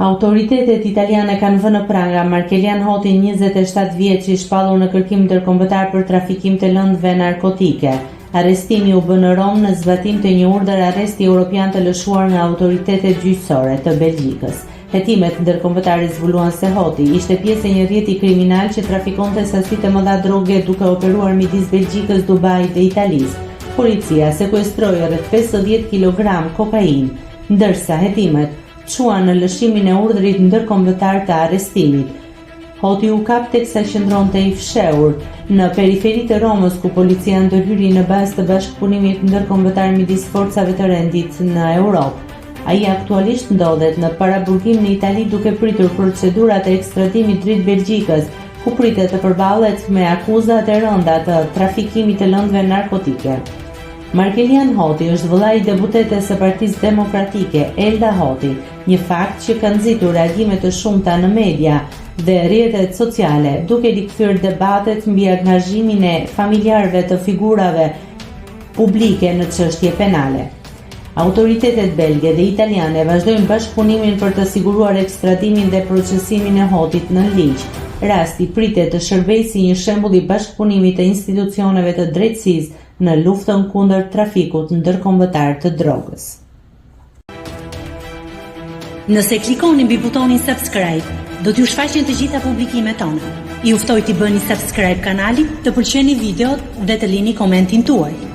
Autoritetet italiane kanë vënë në pranga Markelian Hotin, 27 vjeç, i shpallur në kërkim ndërkombëtar për trafikim të lëndëve narkotike. Arrestimi u bë në Rom në zbatim të një urdhër arresti europian të lëshuar nga autoritetet gjyqësore të Belgjikës. Hetimet ndërkombëtare zbuluan se Hoti ishte pjesë e një rrjeti kriminal që trafikonte sasi të mëdha droge duke operuar midis Belgjikës, Dubait dhe Italisë. Policia sekuestroi rreth 50 kg kokainë, ndërsa hetimet çuan në lëshimin e urdhrit ndërkombëtar të arrestimit. Hoti u kap teksa qëndronte i fshehur në periferi të Romës, ku policia ndërhyri në bazë të bashkëpunimit ndërkombëtar midis forcave të rendit në Europë. Ai aktualisht ndodhet në paraburgim në Itali duke pritur procedurat e ekstradimit drejt Belgjikës, ku pritet të përballet me akuzat e rënda të trafikimit të lëndëve narkotike. Markelian Hoti është vëllai i deputetes së Partisë Demokratike, Elda Hoti, një fakt që ka nxitur reagime të shumta në media dhe rrjetet sociale, duke rikthyer debatet mbi angazhimin e familjarëve të figurave publike në çështje penale. Autoritetet belge dhe italiane vazhdojnë bashkëpunimin për të siguruar ekstradimin dhe procesimin e Hotit në ligj. Rasti pritet të shërbejë si një shembull i bashkëpunimit të institucioneve të drejtësisë në luftën kundër trafikut ndërkombëtar të drogës. Nëse klikoni mbi butonin subscribe, do t'ju shfaqen të gjitha publikimet tona. Ju ftoj t'i bëni subscribe kanalit, të pëlqeni videot dhe të lini komentin tuaj.